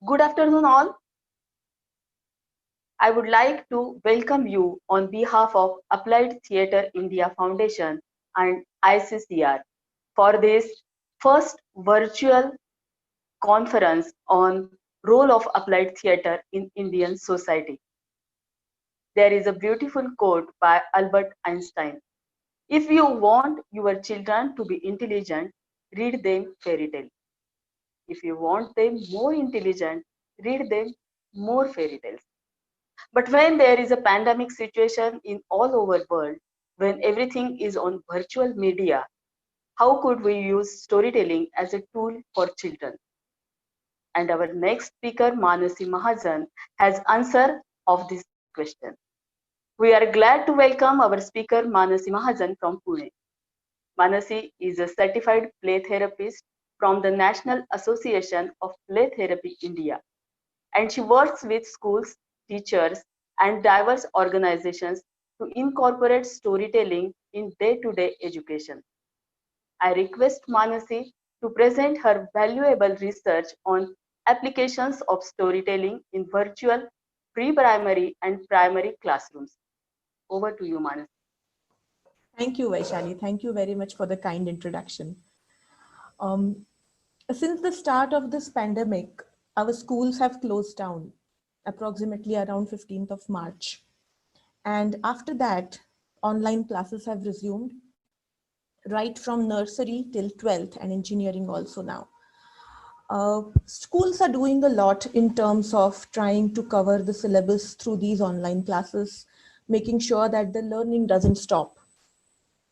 Good afternoon, all. I would like to welcome you on behalf of Applied Theatre India Foundation and ICCR for this first virtual conference on role of applied theatre in Indian society. There is a beautiful quote by Albert Einstein. If you want your children to be intelligent, read them fairy tale. If you want them more intelligent, read them more fairy tales. But when there is a pandemic situation in all over world, when everything is on virtual media, how could we use storytelling as a tool for children? And our next speaker, Manasi Mahajan, has answer of this question. We are glad to welcome our speaker, Manasi Mahajan from Pune. Manasi is a certified play therapist from the National Association of Play Therapy India, and she works with schools, teachers, and diverse organizations to incorporate storytelling in day-to-day education. I request Manasi to present her valuable research on applications of storytelling in virtual pre-primary and primary classrooms. Over to you, Manasi. Thank you, Vaishali. Thank you very much for the kind introduction. Um, since the start of this pandemic, our schools have closed down approximately around 15th of March. And after that, online classes have resumed right from nursery till 12th and engineering also now. Schools are doing a lot in terms of trying to cover the syllabus through these online classes, making sure that the learning doesn't stop.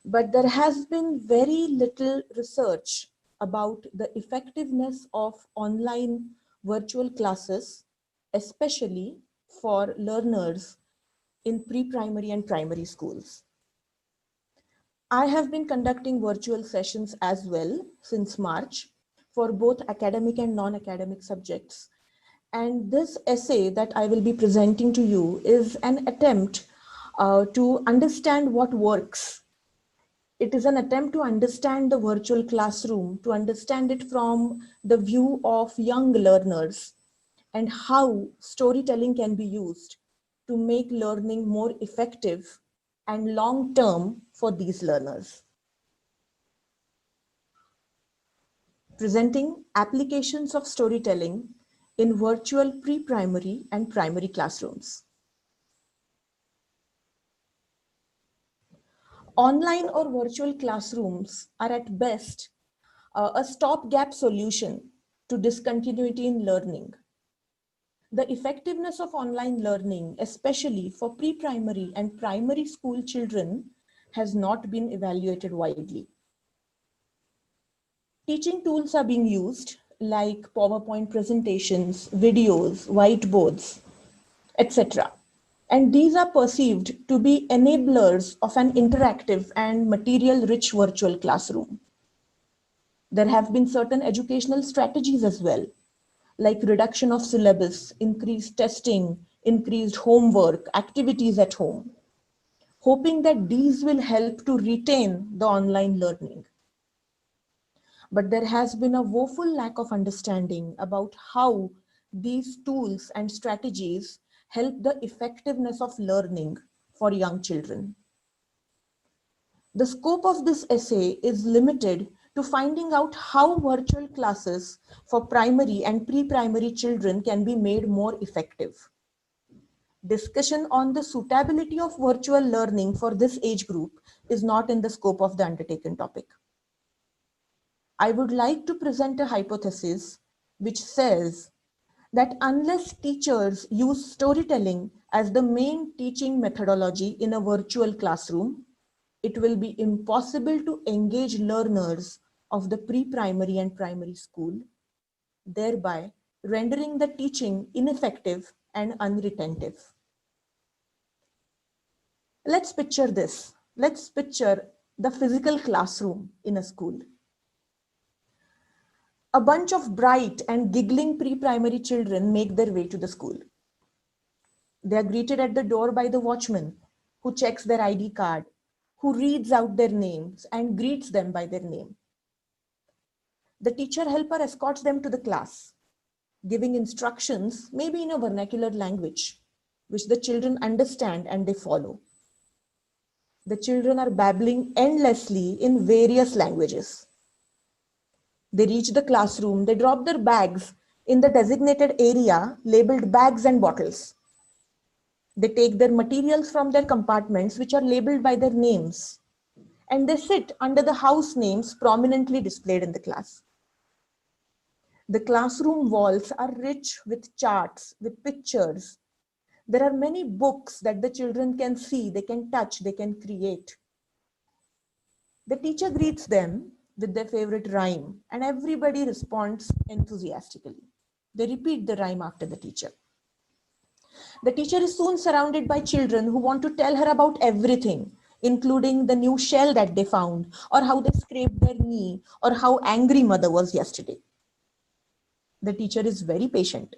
But there has been very little research about the effectiveness of online virtual classes, especially for learners in pre-primary and primary schools. I have been conducting virtual sessions as well since March for both academic and non-academic subjects. And this essay that I will be presenting to you is an attempt to understand what works. It is an attempt to understand the virtual classroom, to understand it from the view of young learners and how storytelling can be used to make learning more effective and long term for these learners. Presenting applications of storytelling in virtual pre-primary and primary classrooms. Online or virtual classrooms are at best a stopgap solution to discontinuity in learning. The effectiveness of online learning, especially for pre-primary and primary school children, has not been evaluated widely. Teaching tools are being used like PowerPoint presentations, videos, whiteboards, etc. And these are perceived to be enablers of an interactive and material-rich virtual classroom. There have been certain educational strategies as well, like reduction of syllabus, increased testing, increased homework, activities at home, hoping that these will help to retain the online learning. But there has been a woeful lack of understanding about how these tools and strategies help the effectiveness of learning for young children. The scope of this essay is limited to finding out how virtual classes for primary and pre-primary children can be made more effective. Discussion on the suitability of virtual learning for this age group is not in the scope of the undertaken topic. I would like to present a hypothesis which says that unless teachers use storytelling as the main teaching methodology in a virtual classroom, it will be impossible to engage learners of the pre-primary and primary school, thereby rendering the teaching ineffective and unretentive. Let's picture this. Let's picture the physical classroom in a school. A bunch of bright and giggling pre-primary children make their way to the school. They are greeted at the door by the watchman, who checks their ID card, who reads out their names and greets them by their name. The teacher helper escorts them to the class. giving instructions, maybe in a vernacular language, which the children understand and they follow. The children are babbling endlessly in various languages. They reach the classroom, they drop their bags in the designated area labeled bags and bottles. They take their materials from their compartments, which are labeled by their names, and they sit under the house names prominently displayed in the class. The classroom walls are rich with charts, with pictures. There are many books that the children can see, they can touch, they can create. The teacher greets them with their favorite rhyme, and everybody responds enthusiastically. They repeat the rhyme after the teacher. The teacher is soon surrounded by children who want to tell her about everything, including the new shell that they found, or how they scraped their knee, or how angry mother was yesterday. The teacher is very patient.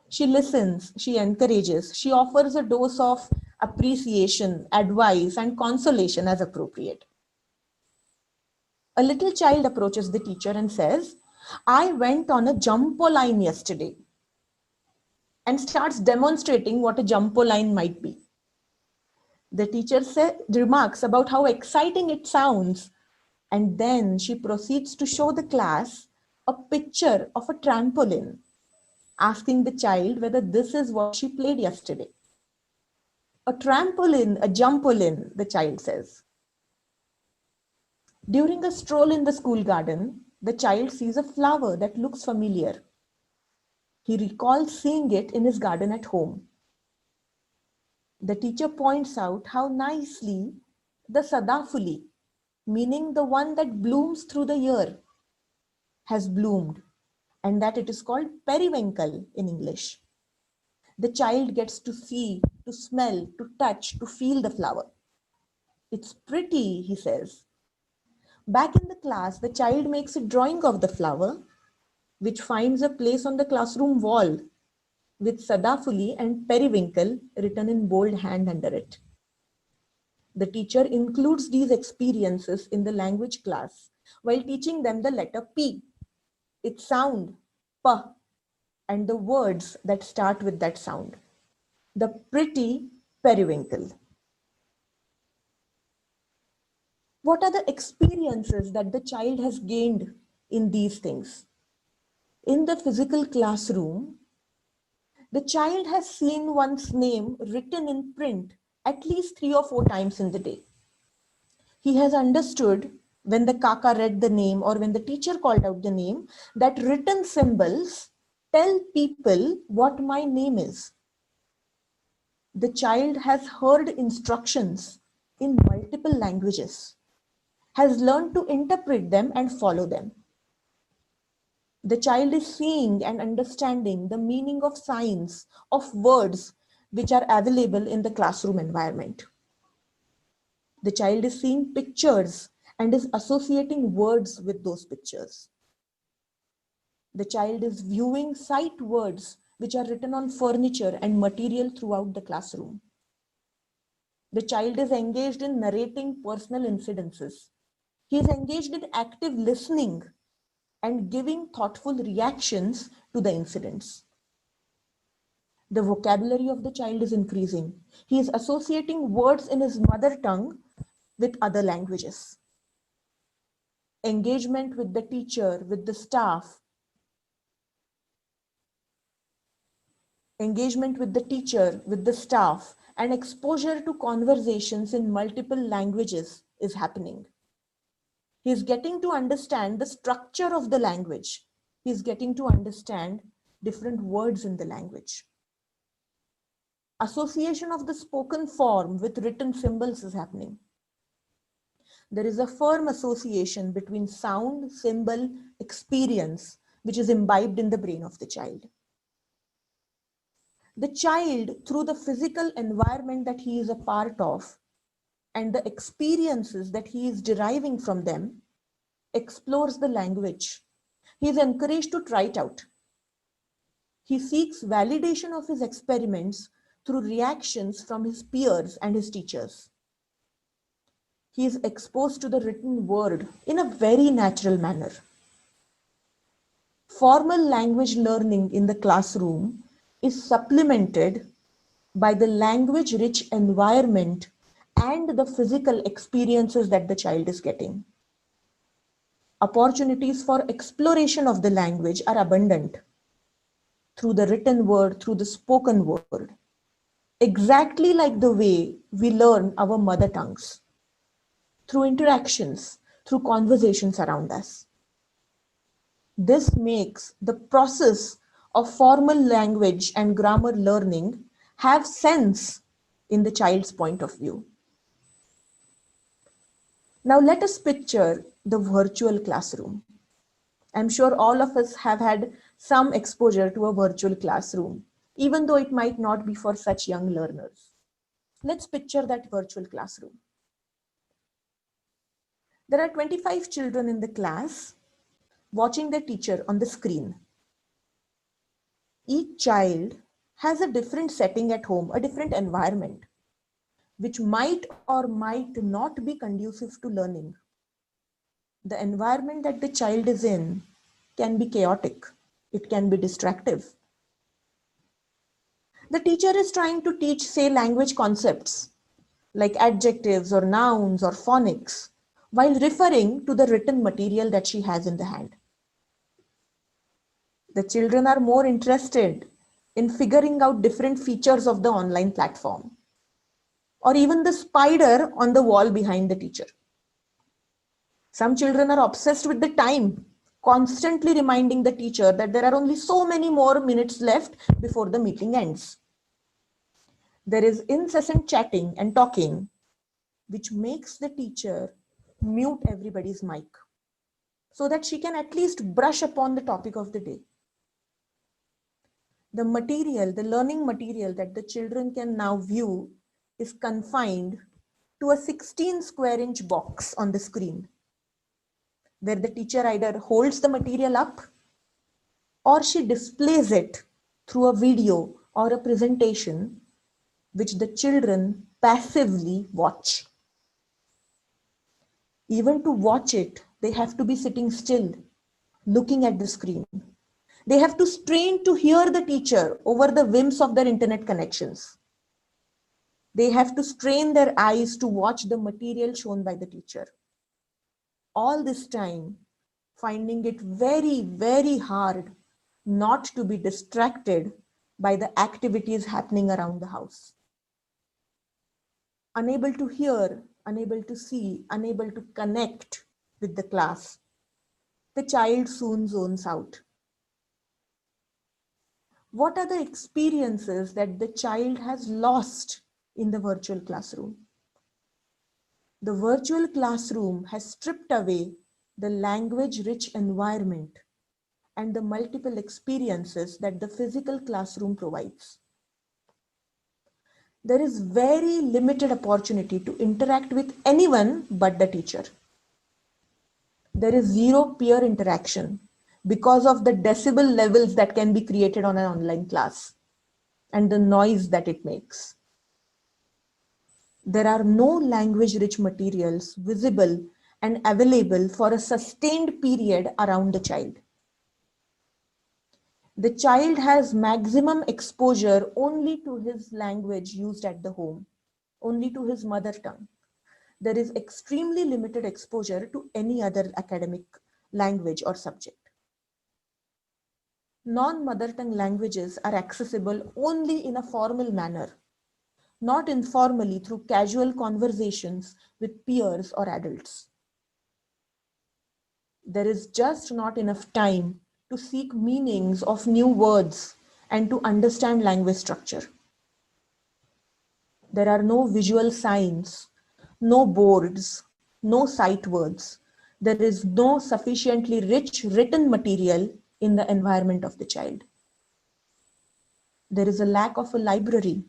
She listens, she encourages, she offers a dose of appreciation, advice, and consolation as appropriate. A little child approaches the teacher and says, "I went on a jumpo line yesterday," and starts demonstrating what a jumpo line might be. The teacher remarks about how exciting it sounds, and then she proceeds to show the class a picture of a trampoline, asking the child whether this is what she played yesterday. "A trampoline, a jumpoline," the child says. During a stroll in the school garden, the child sees a flower that looks familiar. He recalls seeing it in his garden at home. The teacher points out how nicely the sadafuli, meaning the one that blooms through the year, has bloomed, and that it is called periwinkle in English. The child gets to see, to smell, to touch, to feel the flower. "It's pretty," he says. Back in the class, the child makes a drawing of the flower, which finds a place on the classroom wall with sadafuli and periwinkle written in bold hand under it. The teacher includes these experiences in the language class while teaching them the letter P, its sound, P, and the words that start with that sound. The pretty periwinkle. What are the experiences that the child has gained in these things? In the physical classroom, the child has seen one's name written in print at least 3 or 4 times in the day. He has understood when the kaka read the name or when the teacher called out the name that written symbols tell people what my name is. The child has heard instructions in multiple languages, has learned to interpret them and follow them. The child is seeing and understanding the meaning of signs, of words which are available in the classroom environment. The child is seeing pictures and is associating words with those pictures. The child is viewing sight words which are written on furniture and material throughout the classroom. The child is engaged in narrating personal incidences. He is engaged in active listening and giving thoughtful reactions to the incidents. The vocabulary of the child is increasing. He is associating words in his mother tongue with other languages. Engagement with the teacher, with the staff. Engagement with the teacher, with the staff, and exposure to conversations in multiple languages is happening. He is getting to understand the structure of the language. He is getting to understand different words in the language. Association of the spoken form with written symbols is happening. There is a firm association between sound, symbol, experience, which is imbibed in the brain of the child. The child, through the physical environment that he is a part of and the experiences that he is deriving from them, explores the language. He is encouraged to try it out. He seeks validation of his experiments through reactions from his peers and his teachers. He is exposed to the written word in a very natural manner. formal language learning in the classroom is supplemented by the language-rich environment and the physical experiences that the child is getting. Opportunities for exploration of the language are abundant through the written word, through the spoken word, exactly like the way we learn our mother tongues, through interactions, through conversations around us. This makes the process of formal language and grammar learning have sense in the child's point of view. Now let us picture the virtual classroom. I'm sure all of us have had some exposure to a virtual classroom, even though it might not be for such young learners. Let's picture that virtual classroom. There are 25 children in the class watching their teacher on the screen. Each child has a different setting at home, a different environment, which might or might not be conducive to learning. The environment that the child is in can be chaotic. It can be distractive. The teacher is trying to teach, say, language concepts like adjectives or nouns or phonics while referring to the written material that she has in the hand. The children are more interested in figuring out different features of the online platform or even the spider on the wall behind the teacher. Some children are obsessed with the time, constantly reminding the teacher that there are only so many more minutes left before the meeting ends. There is incessant chatting and talking, which makes the teacher mute everybody's mic so that she can at least brush upon the topic of the day. The material, the learning material that the children can now view is confined to a 16 square inch box on the screen, where the teacher either holds the material up or she displays it through a video or a presentation which the children passively watch. Even to watch it, they have to be sitting still, looking at the screen. They have to strain to hear the teacher over the whims of their internet connections. They have to strain their eyes to watch the material shown by the teacher. All this time, finding it very, very hard not to be distracted by the activities happening around the house. Unable to hear, unable to see, unable to connect with the class, the child soon zones out. What are the experiences that the child has lost in the virtual classroom? The virtual classroom has stripped away the language-rich environment and the multiple experiences that the physical classroom provides. There is very limited opportunity to interact with anyone but the teacher. There is zero peer interaction because of the decibel levels that can be created on an online class and the noise that it makes. There are no language-rich materials visible and available for a sustained period around the child. The child has maximum exposure only to his language used at the home, only to his mother tongue. There is extremely limited exposure to any other academic language or subject. Non-mother tongue languages are accessible only in a formal manner, not informally through casual conversations with peers or adults. There is just not enough time to seek meanings of new words and to understand language structure. There are no visual signs, no boards, no sight words. There is no sufficiently rich written material in the environment of the child. There is a lack of a library.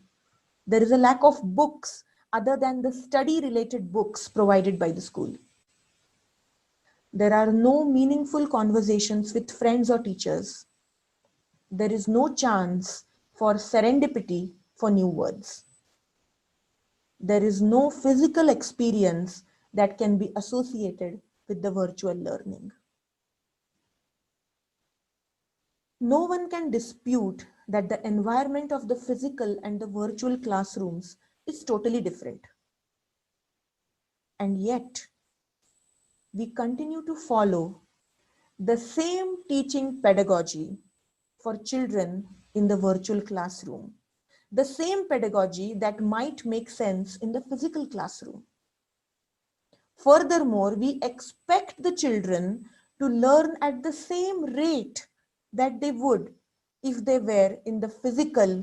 There is a lack of books other than the study-related books provided by the school. There are no meaningful conversations with friends or teachers. There is no chance for serendipity for new words. There is no physical experience that can be associated with the virtual learning. No one can dispute that the environment of the physical and the virtual classrooms is totally different. And yet, we continue to follow the same teaching pedagogy for children in the virtual classroom, the same pedagogy that might make sense in the physical classroom. Furthermore, we expect the children to learn at the same rate that they would if they were in the physical,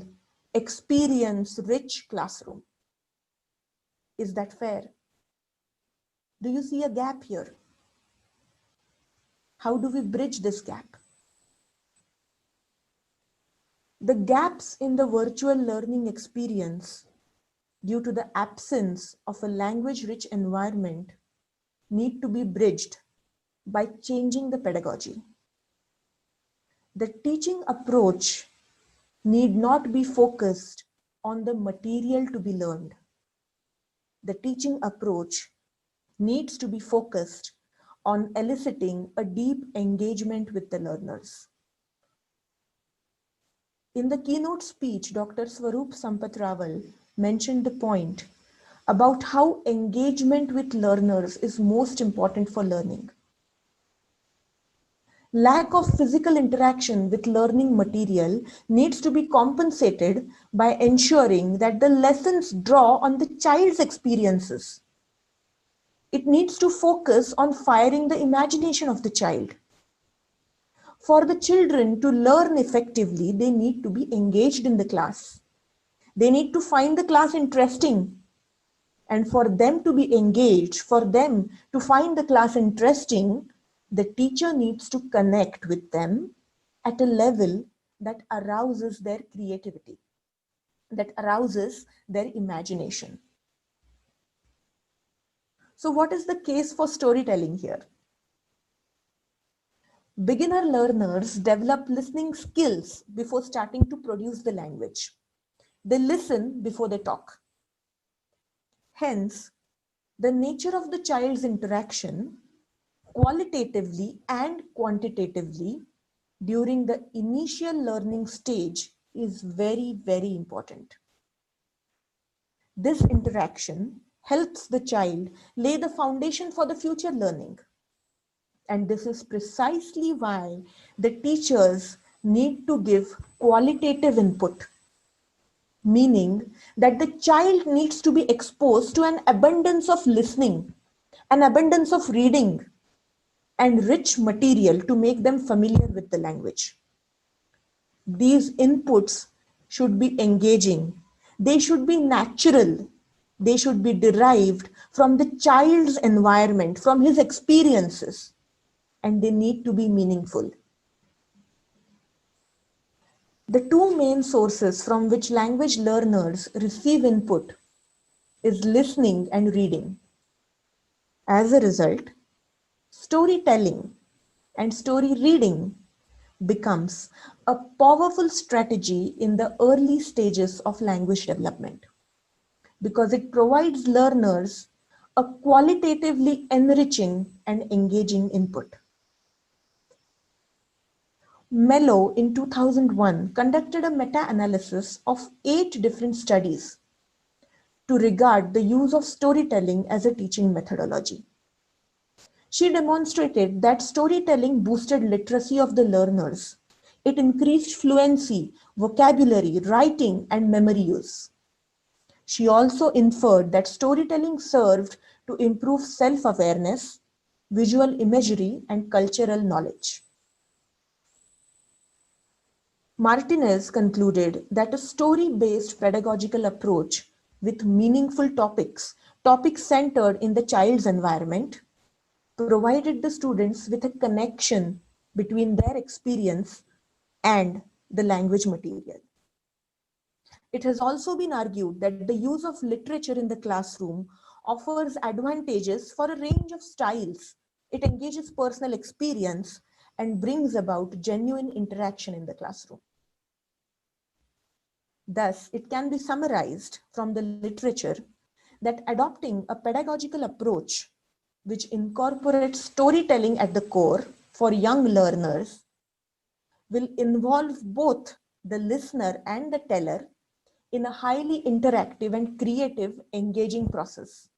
experience-rich classroom. Is that fair? Do you see a gap here? How do we bridge this gap? The gaps in the virtual learning experience due to the absence of a language-rich environment need to be bridged by changing the pedagogy. The teaching approach need not be focused on the material to be learned. The teaching approach needs to be focused on eliciting a deep engagement with the learners. In the keynote speech, Dr. Swaroop Sampath Rawal mentioned the point about how engagement with learners is most important for learning. Lack of physical interaction with learning material needs to be compensated by ensuring that the lessons draw on the child's experiences. It needs to focus on firing the imagination of the child. For the children to learn effectively, they need to be engaged in the class. They need to find the class interesting. And for them to be engaged, for them to find the class interesting, the teacher needs to connect with them at a level that arouses their creativity, that arouses their imagination. So what is the case for storytelling here? Beginner learners develop listening skills before starting to produce the language. They listen before they talk. Hence, the nature of the child's interaction, qualitatively and quantitatively, during the initial learning stage is very, very important. This interaction helps the child lay the foundation for the future learning. And this is precisely why the teachers need to give qualitative input, meaning that the child needs to be exposed to an abundance of listening, an abundance of reading, and rich material to make them familiar with the language. These inputs should be engaging. They should be natural. They should be derived from the child's environment, from his experiences, and they need to be meaningful. The two main sources from which language learners receive input is listening and reading. As a result, storytelling and story reading becomes a powerful strategy in the early stages of language development because it provides learners a qualitatively enriching and engaging input. Mello in 2001 conducted a meta-analysis of 8 different studies to regard the use of storytelling as a teaching methodology. She demonstrated that storytelling boosted literacy of the learners. It increased fluency, vocabulary, writing, and memory use. She also inferred that storytelling served to improve self-awareness, visual imagery, and cultural knowledge. Martinez concluded that a story-based pedagogical approach with meaningful topics centered in the child's environment, provided the students with a connection between their experience and the language material. It has also been argued that the use of literature in the classroom offers advantages for a range of styles. It engages personal experience and brings about genuine interaction in the classroom. Thus, it can be summarized from the literature that adopting a pedagogical approach which incorporates storytelling at the core for young learners will involve both the listener and the teller in a highly interactive and creative, engaging process.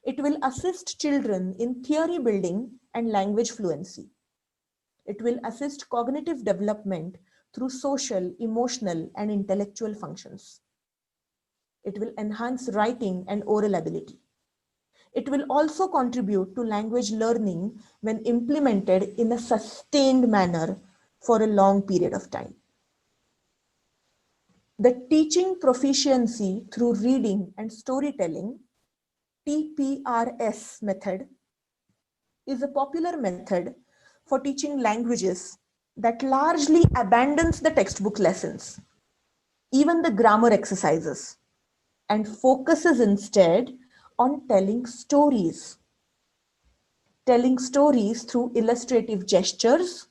It will assist children in theory building and language fluency. It will assist cognitive development through social, emotional, and intellectual functions. It will enhance writing and oral ability. It will also contribute to language learning when implemented in a sustained manner for a long period of time. The teaching proficiency through reading and storytelling, TPRS method, is a popular method for teaching languages that largely abandons the textbook lessons, even the grammar exercises, and focuses instead on telling stories through illustrative gestures,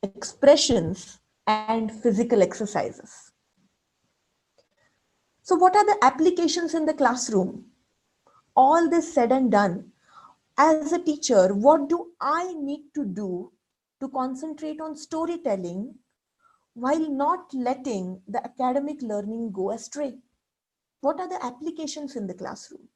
expressions, and physical exercises. So what are the applications in the classroom? All this said and done, as a teacher, what do I need to do to concentrate on storytelling while not letting the academic learning go astray? What are the applications in the classroom?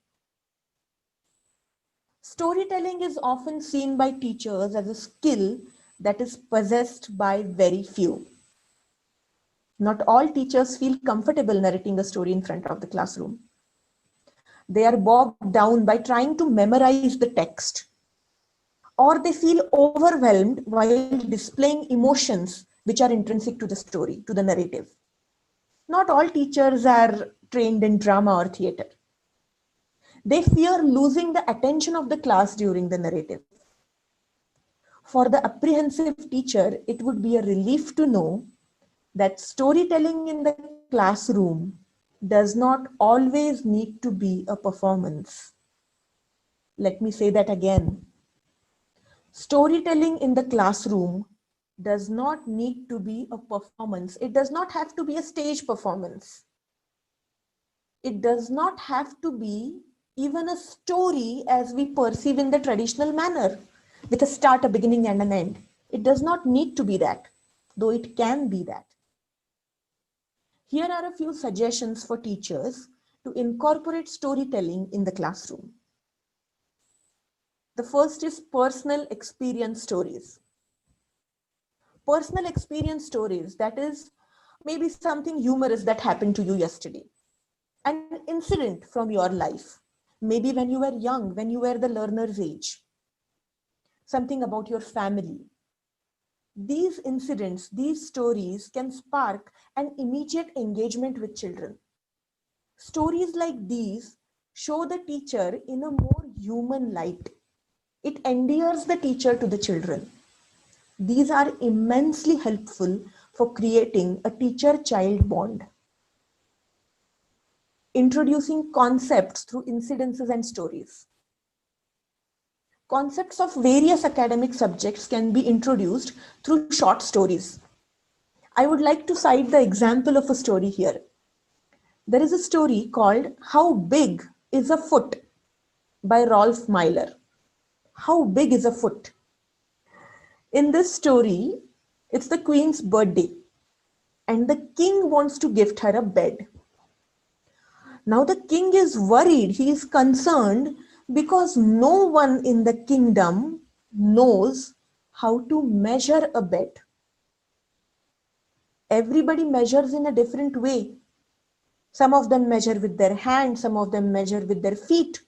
Storytelling is often seen by teachers as a skill that is possessed by very few. Not all teachers feel comfortable narrating a story in front of the classroom. They are bogged down by trying to memorize the text, or they feel overwhelmed while displaying emotions which are intrinsic to the story, to the narrative. Not all teachers are trained in drama or theater. They fear losing the attention of the class during the narrative. For the apprehensive teacher, it would be a relief to know that storytelling in the classroom does not always need to be a performance. Let me say that again. Storytelling in the classroom does not need to be a performance. It does not have to be a stage performance. It does not have to be even a story as we perceive in the traditional manner, with a start, a beginning, and an end. It does not need to be that, though it can be that. Here are a few suggestions for teachers to incorporate storytelling in the classroom. The first is personal experience stories. Personal experience stories, that is maybe something humorous that happened to you yesterday, an incident from your life, maybe when you were young, when you were the learner's age, something about your family. These incidents, these stories can spark an immediate engagement with children. Stories like these show the teacher in a more human light. It endears the teacher to the children. These are immensely helpful for creating a teacher-child bond. Introducing concepts through incidences and stories. Concepts of various academic subjects can be introduced through short stories. I would like to cite the example of a story here. There is a story called How Big is a Foot by Rolf Meiler. How big is a foot? In this story, it's the queen's birthday and the king wants to gift her a bed. Now the king is worried, he is concerned because no one in the kingdom knows how to measure a bed. Everybody measures in a different way. Some of them measure with their hands, some of them measure with their feet.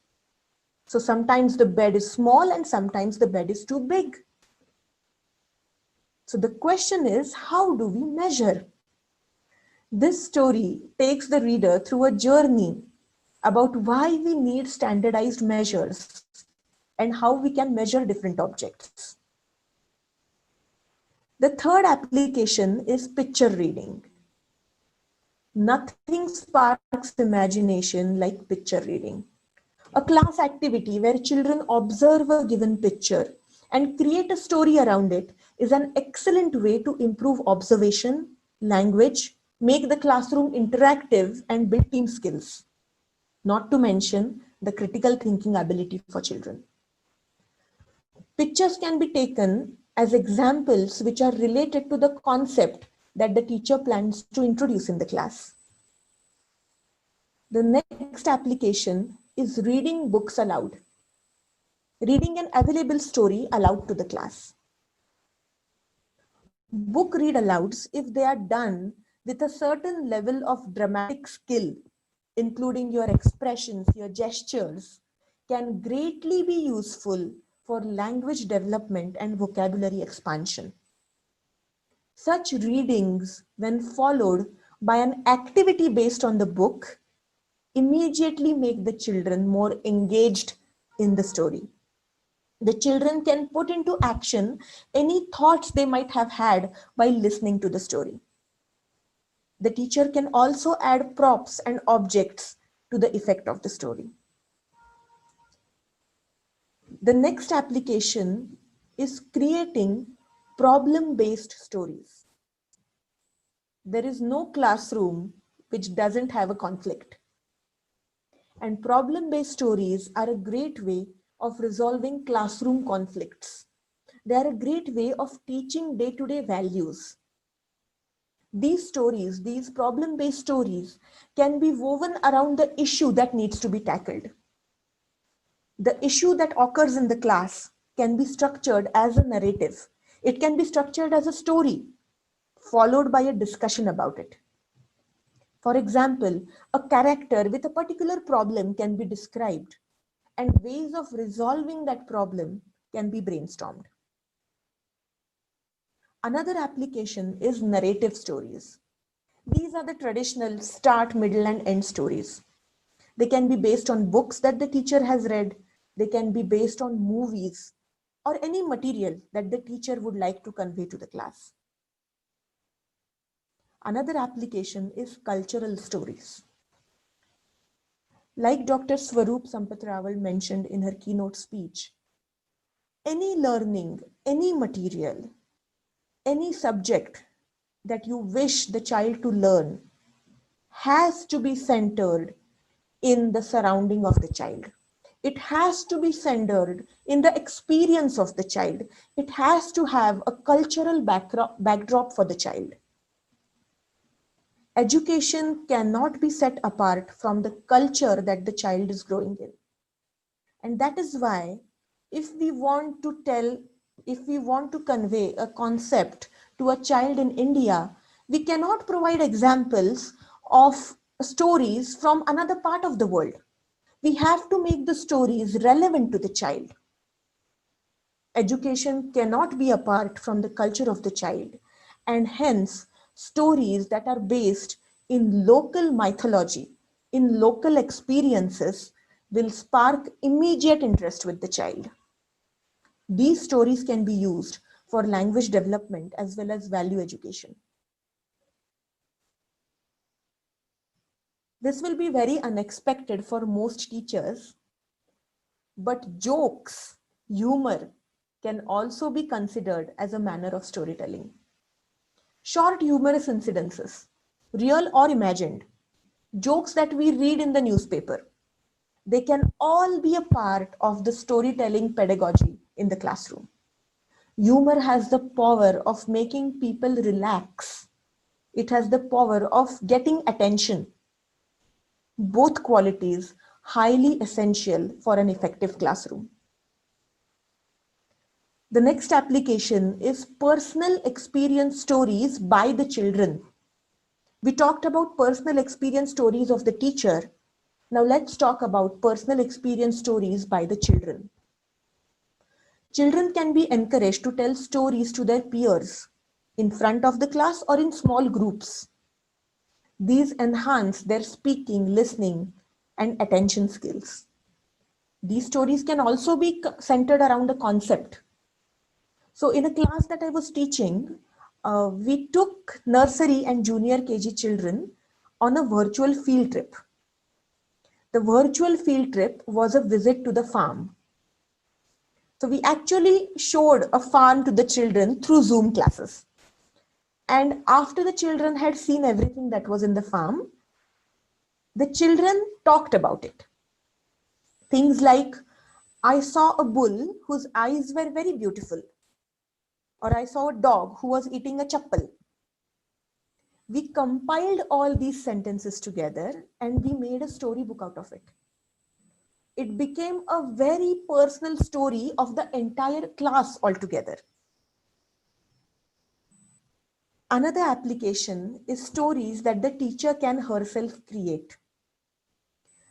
So sometimes the bed is small and sometimes the bed is too big. So the question is, how do we measure? This story takes the reader through a journey about why we need standardized measures and how we can measure different objects. The third application is picture reading. Nothing sparks imagination like picture reading. A class activity where children observe a given picture and create a story around it is an excellent way to improve observation, language, make the classroom interactive, and build team skills. Not to mention the critical thinking ability for children. Pictures can be taken as examples which are related to the concept that the teacher plans to introduce in the class. The next application is reading books aloud. Reading an available story aloud to the class. Book read alouds, if they are done with a certain level of dramatic skill, including your expressions, your gestures, can greatly be useful for language development and vocabulary expansion. Such readings, when followed by an activity based on the book, immediately make the children more engaged in the story. The children can put into action any thoughts they might have had while listening to the story. The teacher can also add props and objects to the effect of the story. The next application is creating problem-based stories. There is no classroom which doesn't have a conflict. And problem-based stories are a great way of resolving classroom conflicts. They are a great way of teaching day-to-day values. These stories, these problem-based stories, can be woven around the issue that needs to be tackled. The issue that occurs in the class can be structured as a narrative. It can be structured as a story, followed by a discussion about it. For example, a character with a particular problem can be described, and ways of resolving that problem can be brainstormed. Another application is narrative stories. These are the traditional start, middle, and end stories. They can be based on books that the teacher has read. They can be based on movies or any material that the teacher would like to convey to the class. Another application is cultural stories. Like Dr. Swaroop Sampath-Rawal mentioned in her keynote speech, any learning, any material, any subject that you wish the child to learn has to be centered in the surrounding of the child. It has to be centered in the experience of the child. It has to have a cultural backdrop for the child. Education cannot be set apart from the culture that the child is growing in. And that is why if we want to convey a concept to a child in India, we cannot provide examples of stories from another part of the world. We have to make the stories relevant to the child. Education cannot be apart from the culture of the child, and hence stories that are based in local mythology, in local experiences, will spark immediate interest with the child. These stories can be used for language development as well as value education. This will be very unexpected for most teachers, but jokes, humor can also be considered as a manner of storytelling. Short humorous incidences, real or imagined, jokes that we read in the newspaper, they can all be a part of the storytelling pedagogy in the classroom. Humor has the power of making people relax. It has the power of getting attention. Both qualities highly essential for an effective classroom. The next application is personal experience stories by the children. We talked about personal experience stories of the teacher. Now let's talk about personal experience stories by the children. Children can be encouraged to tell stories to their peers in front of the class or in small groups. These enhance their speaking, listening, and attention skills. These stories can also be centered around a concept. So in a class that I was teaching, we took nursery and junior KG children on a virtual field trip. The virtual field trip was a visit to the farm. So we actually showed a farm to the children through Zoom classes. And after the children had seen everything that was in the farm, the children talked about it. Things like, I saw a bull whose eyes were very beautiful. or I saw a dog who was eating a chappal. We compiled all these sentences together and we made a storybook out of it. It became a very personal story of the entire class altogether. Another application is stories that the teacher can herself create.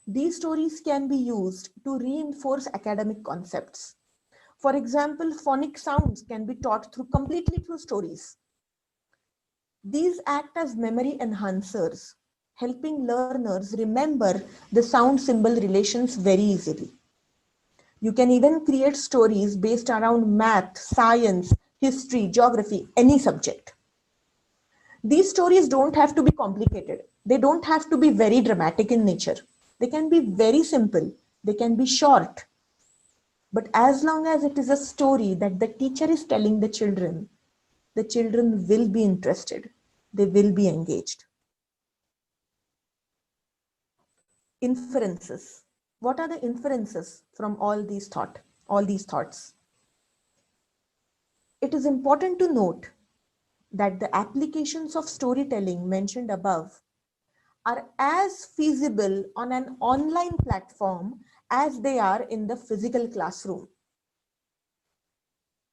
These stories can be used to reinforce academic concepts. For example, phonic sounds can be taught completely through stories. These act as memory enhancers, helping learners remember the sound symbol relations very easily. You can even create stories based around math, science, history, geography, any subject. These stories don't have to be complicated. They don't have to be very dramatic in nature. They can be very simple. They can be short. But as long as it is a story that the teacher is telling the children will be interested. They will be engaged. Inferences. What are the inferences from all these thoughts? It is important to note that the applications of storytelling mentioned above are as feasible on an online platform as they are in the physical classroom.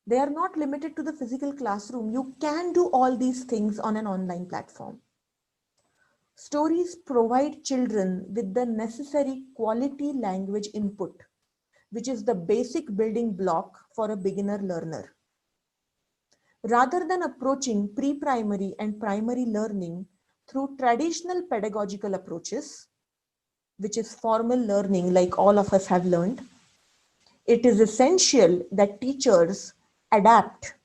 They are not limited to the physical classroom. You can do all these things on an online platform. Stories provide children with the necessary quality language input, which is the basic building block for a beginner learner. Rather than approaching pre-primary and primary learning through traditional pedagogical approaches, which is formal learning like all of us have learned, it is essential that teachers adapt.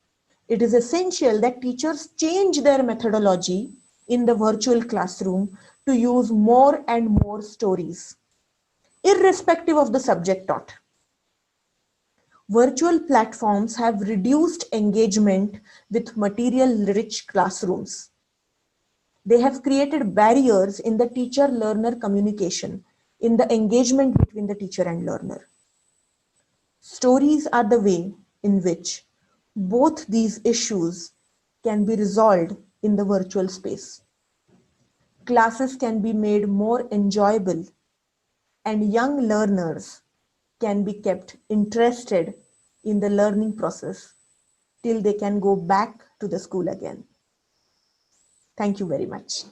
It is essential that teachers change their methodology in the virtual classroom to use more and more stories, irrespective of the subject taught. Virtual platforms have reduced engagement with material-rich classrooms. They have created barriers in the teacher-learner communication, in the engagement between the teacher and learner. Stories are the way in which both these issues can be resolved in the virtual space. Classes can be made more enjoyable, and young learners can be kept interested in the learning process till they can go back to the school again. Thank you very much.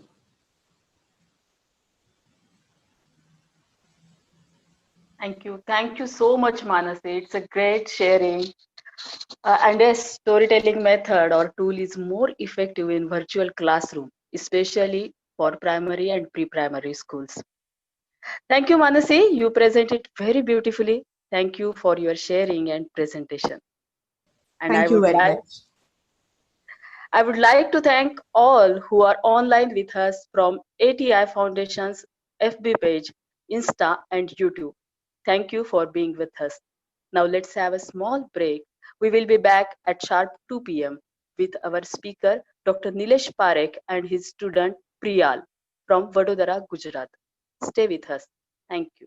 Thank you. Thank you so much, Manasi. It's a great sharing. And a storytelling method or tool is more effective in virtual classroom, especially for primary and pre-primary schools. Thank you, Manasi. You presented very beautifully. Thank you for your sharing and presentation. And Thank you very much. I would like to thank all who are online with us from ATI Foundation's FB page, Insta, and YouTube. Thank you for being with us. Now let's have a small break. We will be back at sharp 2 p.m. with our speaker, Dr. Nilesh Parekh, and his student Priyal from Vadodara, Gujarat. Stay with us. Thank you.